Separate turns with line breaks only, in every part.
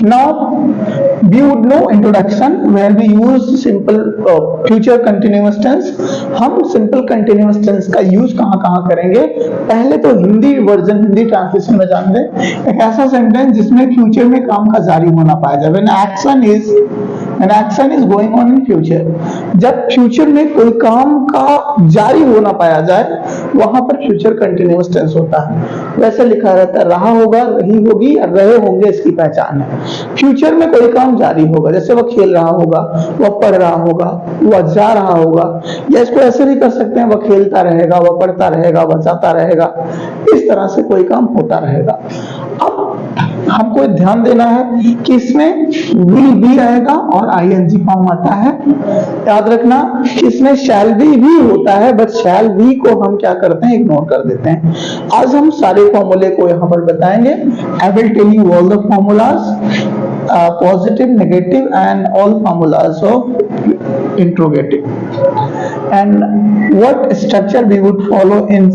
Now we would know introduction where we use simple future continuous tense. हम simple continuous tense का use कहाँ कहाँ करेंगे, पहले तो हिंदी वर्जन, हिंदी ट्रांसलेशन में जान लें। एक ऐसा सेंटेंस जिसमें फ्यूचर में काम का जारी होना पाया जाए। When action is going on in future, जब फ्यूचर में कोई काम का जारी होना पाया जाए वहां पर फ्यूचर कंटिन्यूअस टेंस होता है। वैसे लिखा रहता है रहा होगा, रही होगी या रहे होंगे, इसकी पहचान है। फ्यूचर में कोई काम जारी होगा, जैसे वह खेल रहा होगा, वह पढ़ रहा होगा, वह जा रहा होगा, या इसको ऐसे भी कर सकते हैं वह खेलता रहेगा, वह पढ़ता रहेगा, वह जाता रहेगा, इस तरह से कोई काम होता रहेगा। अब हमको ध्यान देना है कि इसमें विल बी आएगा और आईएनजी फॉर्म आता है। याद रखना इसमें शैल बी भी होता है, बट शैल बी को हम क्या करते हैं, इग्नोर कर देते हैं। आज हम सारे फॉर्मूले को यहाँ पर बताएंगे। I will tell you all the formulas, positive, negative and all formulas of interrogative, and what structure we would follow in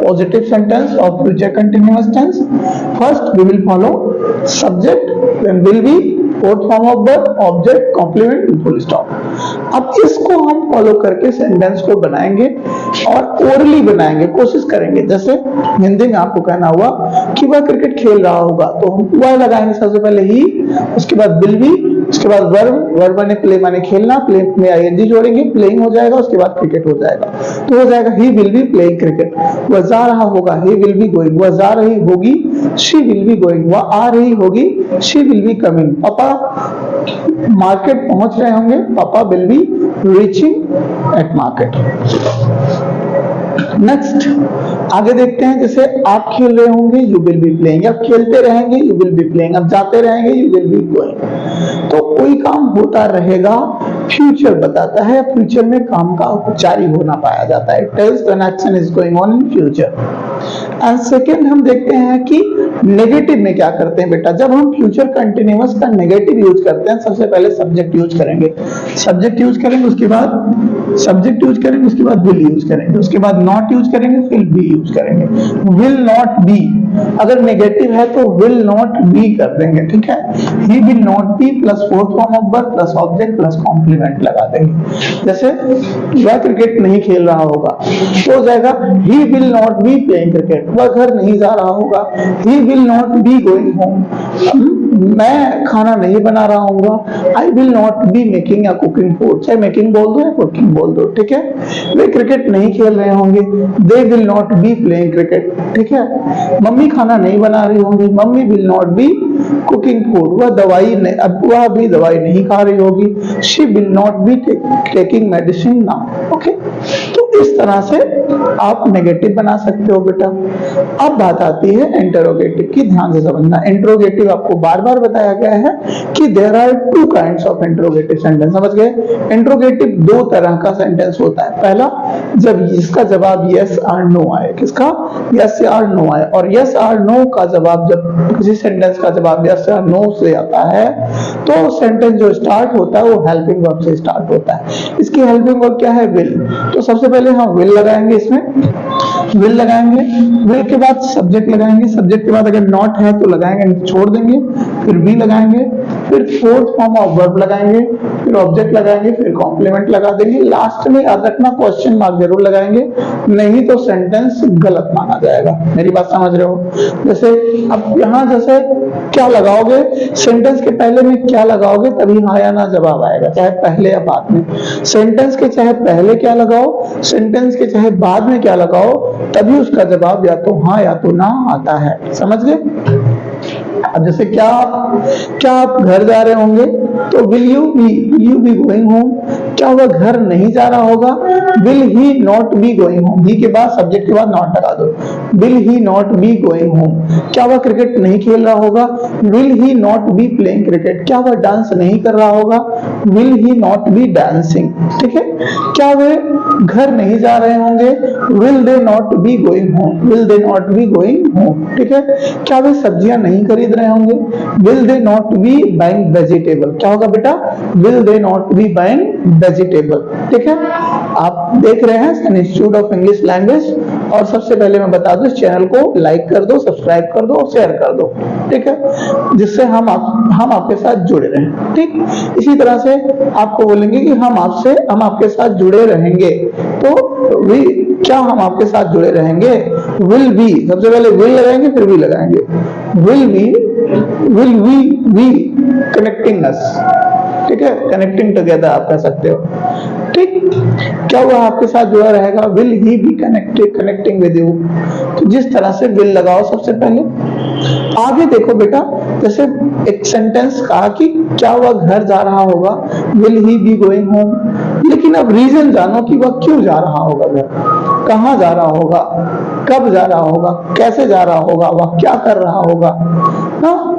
positive sentence or future continuous tense. First we will follow subject, then will be, fourth form of verb, object, complement, full stop. अब इसको हम follow करके sentence को बनाएंगे और orally बनाएंगे, कोशिश करेंगे। जैसे हिंदी में आपको कहना हुआ कि वह क्रिकेट खेल रहा होगा, तो हम वह लगाएंगे सबसे पहले ही, उसके बाद विल बी, उसके बाद वर्ब माने प्ले माने खेलना, प्ले में आईएनजी जोड़ेंगे, प्लेइंग हो जाएगा, उसके बाद क्रिकेट हो जाएगा। तो हो जाएगा ही विल बी प्लेइंग क्रिकेट। वह जा रहा होगा, ही विल बी गोइंग। वह जा रही होगी, शी विल बी गोइंग। वह आ रही होगी, शी विल बी कमिंग। पापा मार्केट पहुंच रहे होंगे, पापा will be reaching eight market. Next आगे देखते हैं, जैसे आप खेल रहे होंगे, यू विल बी प्लेइंग। आप खेलते रहेंगे, यू विल बी प्लेइंग। आप जाते रहेंगे, यू विल बी गोइंग। तो कोई काम होता रहेगा, फ्यूचर बताता है, फ्यूचर में काम का जारी होना पाया जाता है। Tells when action is going on in future. And second हम देखते हैं कि नेगेटिव में क्या करते हैं बेटा। जब हम फ्यूचर कंटिन्यूअस का नेगेटिव यूज करते हैं, सबसे पहले सब्जेक्ट यूज करेंगे, सब्जेक्ट यूज करेंगे, उसके बाद सब्जेक्ट यूज करेंगे, उसके बाद विल यूज करेंगे, उसके बाद नॉट यूज करेंगे, फिर बी यूज करेंगे। विल नॉट बी अगर नेगेटिव है तो विल नॉट बी कर देंगे, ठीक है। ही will not be plus fourth form of verb plus object plus complement लगा देंगे। जैसे वह क्रिकेट नहीं खेल रहा होगा तो हो जाएगा ही will not be playing cricket. वह घर नहीं जा रहा होगा, ही will not be going home. मैं खाना नहीं बना रहा हूँ, I will not be making या कुकिंग फूड। चाहे मेकिंग बोल दो या कुकिंग बोल दो, ठीक है। वे क्रिकेट नहीं खेल रहे होंगे, they will not be playing cricket, ठीक है। मम्मी खाना नहीं बना रही होंगी, mummy will not B cooking food. वह भी दवाई नहीं खा रही होगी, she will not be taking medicine now. Okay, तो इस तरह से आप नेगेटिव बना सकते हो बेटा। अब बात आती है इंटरोगेटिव की, ध्यान से समझना। इंटरोगेटिव आपको बार बार बताया गया है कि there are two kinds of interrogative sentence, समझ गए। इंटरोगेटिव दो तरह का सेंटेंस होता है। पहला, जब इसका जवाब यस और नो आए, किसका, यस और नो आए। और यस और नो का जवाब, जब किसी सेंटेंस का जवाब यस या नो से आता है तो सेंटेंस जो स्टार्ट होता है वो हेल्पिंग वर्ब से स्टार्ट होता है। इसकी हेल्पिंग वर्ब क्या है, विल। तो सबसे पहले हम विल लगाएंगे, इसमें विल लगाएंगे, विल के बाद सब्जेक्ट लगाएंगे, सब्जेक्ट के बाद अगर नॉट है तो लगाएंगे, छोड़ देंगे, फिर बी लगाएंगे, फिर फोर्थ फॉर्म ऑफ वर्ब लगाएंगे, फिर ऑब्जेक्ट लगाएंगे, फिर कॉम्प्लीमेंट लगा देंगे। लास्ट में याद रखना क्वेश्चन मार्क जरूर लगाएंगे, नहीं तो सेंटेंस गलत माना जाएगा। मेरी बात समझ रहे हो। जैसे अब यहाँ जैसे क्या लगाओगे, सेंटेंस के पहले में क्या लगाओगे तभी हाँ या ना जवाब आएगा, चाहे पहले या बाद में। सेंटेंस के चाहे पहले क्या लगाओ, सेंटेंस के चाहे बाद में क्या लगाओ, तभी उसका जवाब या तो हाँ या तो ना आता है। समझ गए। अब जैसे क्या आप घर जा रहे होंगे तो will you be going home. क्या वह घर नहीं जा रहा होगा, will he not be going home. He के बाद सब्जेक्ट के बाद नॉट लगा दो, will he not be going home. क्या वह क्रिकेट नहीं खेल रहा होगा, will he not be playing cricket. क्या वह डांस नहीं कर रहा होगा, will he not be dancing, ठीक है। क्या वे घर नहीं जा रहे होंगे, will they not be going home, will they not be going home, ठीक है। क्या वे सब्जियां नहीं खरीद रहे होंगे, will they not be buying vegetable. क्या होगा बेटा, will they not be buying vegetable, ठीक है। आप देख रहे हैं सन इंस्टीट्यूट ऑफ इंग्लिश लैंग्वेज, और सबसे पहले मैं बता दूं इस चैनल को लाइक कर दो, सब्सक्राइब कर दो और शेयर कर दो, ठीक है, जिससे हम आपके साथ जुड़े रहें। ठीक, इसी तरह से आपको बोलेंगे कि हम आपके साथ जुड़े रहेंगे, तो वी, क्या हम आपके साथ जुड़े रहेंगे? विल बी, सबसे पहले विल लगाएंगे फिर वी लगाएंगे। Will we be connecting us, ठीक है, कनेक्टिंग टुगेदर आप कह सकते हो। ठीक, क्या वो आपके साथ जुड़ा रहेगा? Will he be connecting with you. तो जिस तरह से विल लगाओ सबसे पहले। आगे देखो बेटा, जैसे एक सेंटेंस कहा कि क्या वह घर जा रहा होगा, will he be going home, लेकिन अब रीजन जानो कि वह क्यों जा रहा होगा घर, कहाँ जा रहा होगा, कब जा रहा होगा, कैसे जा रहा होगा, वह क्या कर रहा होगा ना।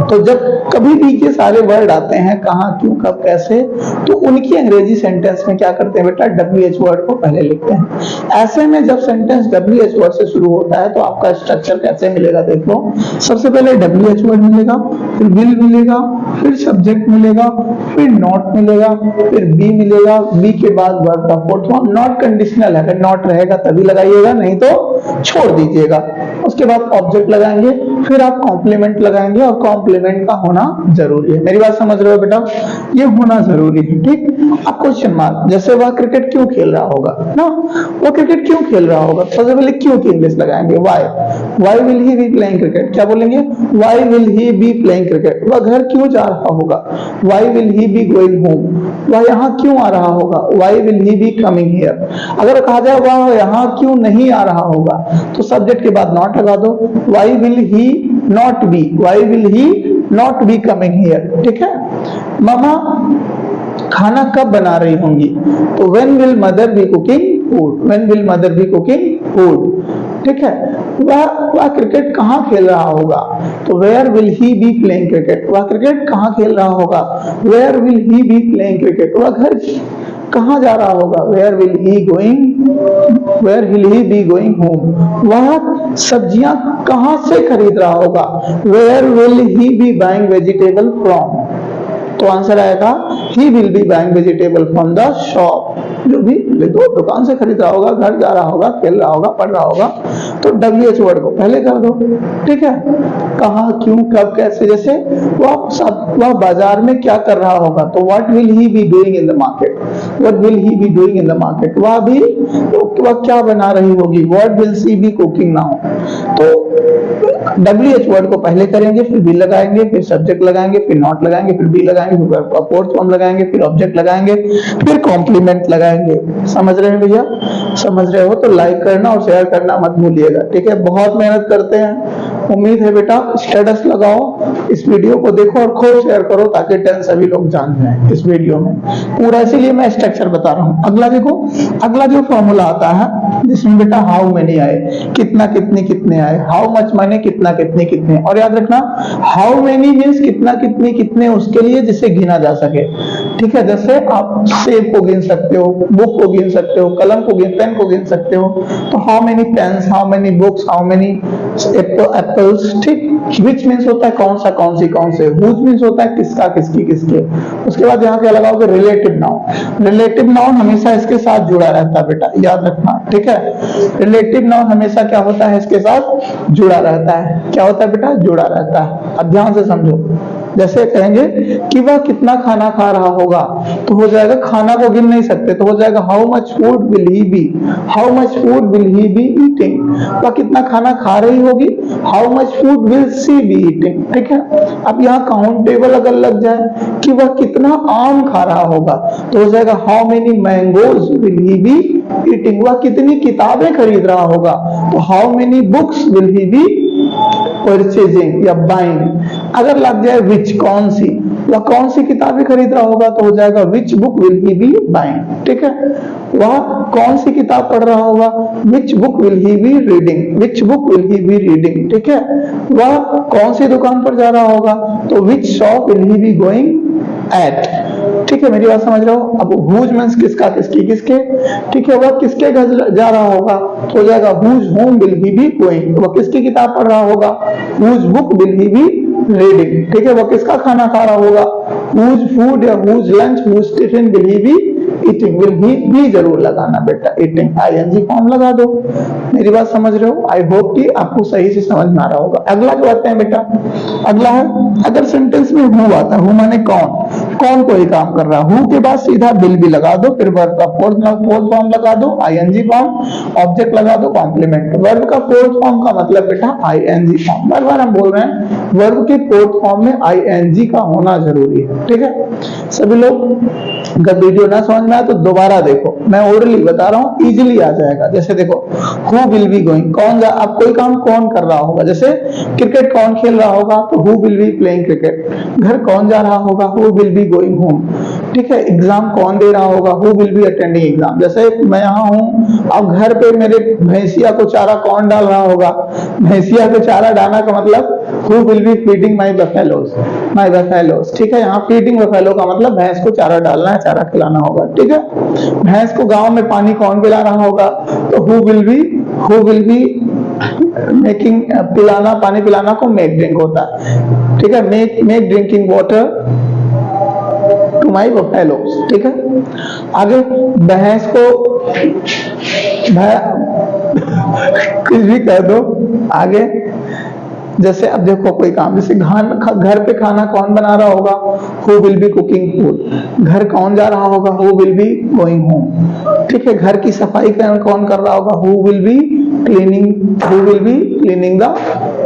तो जब कभी भी ये सारे वर्ड आते हैं, कहाँ, क्यों, कब, कैसे, तो उनकी अंग्रेजी सेंटेंस में क्या करते हैं बेटा? WH वर्ड को पहले लिखते हैं। ऐसे में जब सेंटेंस WH वर्ड से शुरू होता है तो आपका स्ट्रक्चर कैसे मिलेगा देख लो। सबसे पहले WH वर्ड मिलेगा, फिर विल मिलेगा, फिर सब्जेक्ट मिलेगा, फिर नॉट मिलेगा, फिर बी मिलेगा, बी के बाद वर्ब का फोर्थ फॉर्म। नॉट कंडीशनल है, अगर नॉट रहेगा तभी लगाइएगा, नहीं तो छोड़ दीजिएगा। उसके बाद ऑब्जेक्ट लगाएंगे, फिर आप कॉम्प्लीमेंट लगाएंगे, और कॉम्प्लीमेंट का होना जरूरी है। मेरी बात समझ रहे हो बेटा? ये होना जरूरी है। ठीक, अब क्वेश्चन मार्क, जैसे वह क्रिकेट क्यों खेल रहा होगा ना, वो क्रिकेट क्यों खेल रहा होगा, सबसे पहले क्यों की इंग्लिश लगाएंगे, why will he be playing cricket. क्या बोलेंगे? Why will he be playing cricket. वह घर क्यों जा रहा होगा, why will he be going home. वह यहाँ क्यों आ रहा होगा, why will he be coming here. अगर कहा जाए वह यहाँ क्यों नहीं आ रहा होगा, तो सब्जेक्ट के बाद नॉट लगा दो, why will he not be, why will he not be coming here. ठीक है, मामा खाना कब बना रही होंगी, तो when will mother be cooking food, when will mother be cooking food. ठीक है, वह क्रिकेट कहाँ खेल रहा होगा, तो where will he be playing cricket. वह क्रिकेट कहाँ खेल रहा होगा, where will he be playing cricket. वह घर कहाँ जा रहा होगा, where will he be going home. वह सब्जियां कहाँ से खरीद रहा होगा, where will he be buying vegetable from. तो आंसर आएगा he will be buying vegetable from the shop. जो भी दो दुकान से खरीद रहा होगा, घर जा रहा होगा, खेल रहा होगा, पढ़ रहा होगा, तो WH वर्ड को पहले कर दो। ठीक है, कहाँ, क्यों, कब, कैसे। जैसे वह बाजार में क्या कर रहा होगा, तो what will he be doing in the market, what will he be doing in the market. वह क्या बना रही होगी, what will she B cooking now. तो WH वर्ड को पहले करेंगे, फिर विल लगाएंगे, फिर सब्जेक्ट लगाएंगे, फिर नॉट लगाएंगे, फिर बी लगाएंगे, फिर फोर्थ फॉर्म लगाएंगे, फिर ऑब्जेक्ट लगाएंगे, फिर कॉम्प्लीमेंट लगाएंगे। समझ रहे हैं भैया? समझ रहे हो तो लाइक करना और शेयर करना मत भूलिएगा। ठीक है, बहुत मेहनत करते हैं। उम्मीद है बेटा स्टेटस लगाओ, इस वीडियो को देखो और खुद शेयर करो, ताकि 10 सभी लोग जान जाएं इस वीडियो में पूरा। इसीलिए मैं स्ट्रक्चर बता रहा हूं। अगला देखो, अगला जो फॉर्मूला आता है जिसमें बेटा हाउ मेनी आए, कितना, कितने, कितने आए, हाउ मच माने कितना, कितने, कितने। और याद रखना हाउ मेनी मींस कितना, कितने, कितने उसके लिए जिसे गिना जा सके। ठीक है, जैसे आप सेब को गिन सकते हो, बुक को गिन सकते हो, कलम को पेन को गिन सकते हो। तो how many pens, how many books, how many apples. ठीक, विच मीन्स होता है कौन सा, कौन सी, कौन से। हुज मीन्स होता है किसका, किसकी, किसके। उसके बाद यहाँ क्या लगाओगे, रिलेटिव नाउन। रिलेटिव नाउन हमेशा इसके साथ जुड़ा रहता है बेटा, याद रखना। ठीक है, रिलेटिव नाउन हमेशा क्या होता है, इसके साथ जुड़ा रहता है। क्या होता है बेटा, जुड़ा रहता है। अब ध्यान से समझो, जैसे कहेंगे कि वह कितना खाना खा रहा होगा, तो हो जाएगा खाना को गिन नहीं सकते, तो हो जाएगा how much food will he be, how much food will he be eating. वह कितना खाना खा रही होगी, how much food will she be eating. ठीक है, अब यहाँ काउंटेबल अगर लग जाए कि वह कितना आम खा रहा होगा, तो हो जाएगा how many mangoes will he be eating. वह कितनी किताबें खरीद रहा होगा, तो how many books will he B purchasing या बाइंग। अगर लग जाए विच, कौन सी, वह कौन सी किताबें खरीद रहा होगा, तो हो जाएगा which book will he be buying. ठीक है, वह कौन सी किताब पढ़ रहा होगा, which book will he be reading, which book will he be reading. ठीक है, वह कौन सी दुकान पर जा रहा होगा, तो which shop will he be going at. ठीक है, मेरी बात समझ रहे हो? अब हुज मींस किसका, किसकी, किसके। ठीक है, वह किसके घर जा रहा होगा, तो हो जाएगा whose home will he be going. वह किसकी किताब पढ़ रहा होगा, whose book will he be reading. ठीक है, वह किसका खाना खा रहा होगा, हुज फूड या whose lunch, whose tiffin will he be eating, will भी जरूर लगाना बेटा, ईटिंग आईएनजी फॉर्म लगा दो। मेरी बात समझ रहे हो? आई होप कि आपको सही से समझ में आ रहा होगा। अगला जो आता है बेटा, अगला है अगर सेंटेंस में हु आता है, हु माने कौन कोई काम कर रहा है, हु के बाद सीधा विल भी लगा दो, फिर वर्ब का फोर्थ फॉर्म लगा दो आईएनजी फॉर्म, ऑब्जेक्ट लगा दो कॉम्प्लीमेंट। वर्ब का फोर्थ फॉर्म का मतलब बेटा आईएनजी फॉर्म। बार बार हम बोल रहे हैं वर्ब के फोर्थ फॉर्म में आईएनजी का होना जरूरी है, ठीक है। सभी लोग अगर वीडियो ना समझ में आए तो दोबारा देखो, मैं ओरली बता रहा हूँ, इजीली आ जाएगा। जैसे देखो हु विल बी गोइंग, कौन जा, अब कोई काम कौन कर रहा होगा, जैसे क्रिकेट कौन खेल रहा होगा तो who will be playing cricket. घर कौन जा रहा होगा, who will be going home, ठीक है। एग्जाम कौन दे रहा होगा, who will be attending exam. जैसे मैं यहाँ हूँ, अब घर पे मेरे भैंसिया को चारा कौन डाल रहा होगा, भैंसिया को चारा डालना का मतलब who will be feeding my buffaloes, ठीक है। यहाँ फीडिंग बफेलो का मतलब भैंस को चारा डालना है, चारा खिलाना होगा, ठीक है। भैंस को गांव में पानी कौन पिला रहा होगा तो हु विल बी मेकिंग, पिलाना, पानी पिलाना को मेक ड्रिंक होता है, ठीक है। Make drinking water to my buffaloes, ठीक है। आगे भैंस को कुछ भी कह दो आगे। जैसे अब देखो कोई काम, जैसे घर पे खाना कौन बना रहा होगा, who will be cooking food. घर कौन जा रहा होगा, who will be going home, ठीक है। घर की सफाई कौन कर रहा होगा, who will be cleaning the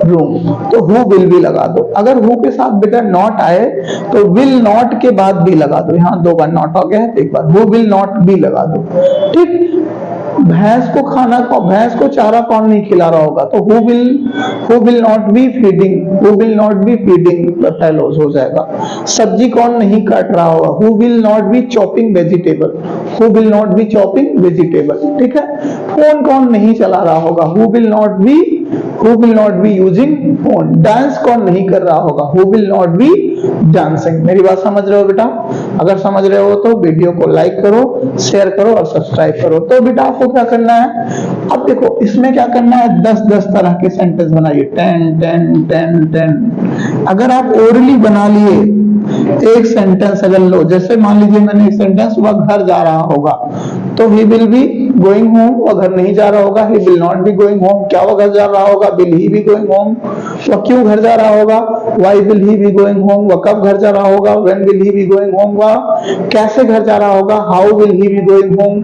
room, तो हु विल बी लगा दो। अगर हु के साथ बेटा नॉट आए तो विल नॉट के बाद भी लगा दो। यहाँ दो बार नॉट हो गया है, एक बार हु विल नॉट भी लगा दो, ठीक। भैंस को चारा कौन नहीं खिला रहा होगा तो who will not B feeding buffaloes हो जाएगा। सब्जी कौन नहीं काट रहा होगा, who will not B chopping vegetable, ठीक है। फोन कौन नहीं चला रहा होगा, who will not be using phone. Dance कौन नहीं कर रहा होगा, who will not be dancing. मेरी बात समझ रहे हो बेटा? अगर समझ रहे हो तो वीडियो को लाइक करो, शेयर करो और सब्सक्राइब करो। तो बेटा आपको क्या करना है, अब देखो इसमें क्या करना है, 10-10 तरह के सेंटेंस बनाइए, 10। अगर आप ओरली बना लिए एक सेंटेंस अगर लो, जैसे मान लीजिए मैंने एक सेंटेंस, वह घर जा रहा होगा तो ही विल बी गोइंग होम, वह घर नहीं जा रहा होगा, ही will not be going home. क्या वह घर जा रहा होगा, will he be going home. वह क्यों घर जा रहा होगा, why will he be going home. वह कब घर जा रहा होगा, when will he be going home. वह कैसे घर जा रहा होगा, how will he be going home,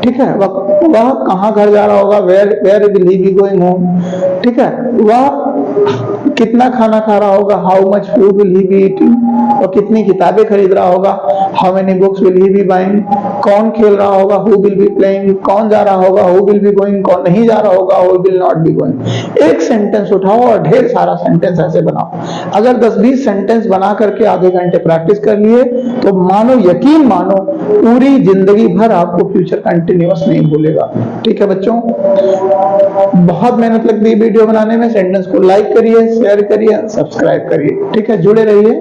ठीक है। वह कहाँ घर जा रहा होगा, where will he be going home, ठीक है। वह कितना खाना खा रहा होगा, how much food will he be eating. और कितनी किताबें खरीद रहा होगा, how many books will he be buying. कौन खेल रहा होगा, हु विल बी प्लेइंग। कौन जा रहा होगा, हु विल बी गोइंग। कौन नहीं जा रहा होगा, who will not be going. एक सेंटेंस उठाओ और ढेर सारा सेंटेंस ऐसे बनाओ। अगर 10-20 सेंटेंस बना करके आधे घंटे प्रैक्टिस कर लिए तो मानो, यकीन मानो, पूरी जिंदगी भर आपको फ्यूचर कंटिन्यूअस नहीं भूलेगा, ठीक है बच्चों। बहुत मेहनत लगती है वीडियो बनाने में। सेंटेंस को लाइक करिए, शेयर करिए, सब्सक्राइब करिए, ठीक है। जुड़े रहिए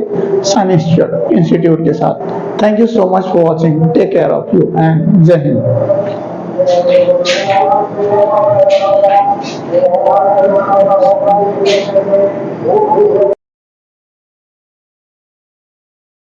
सन इंस्टीट्यूट के साथ। Thank you so much for watching, take care of you and जय हिंद।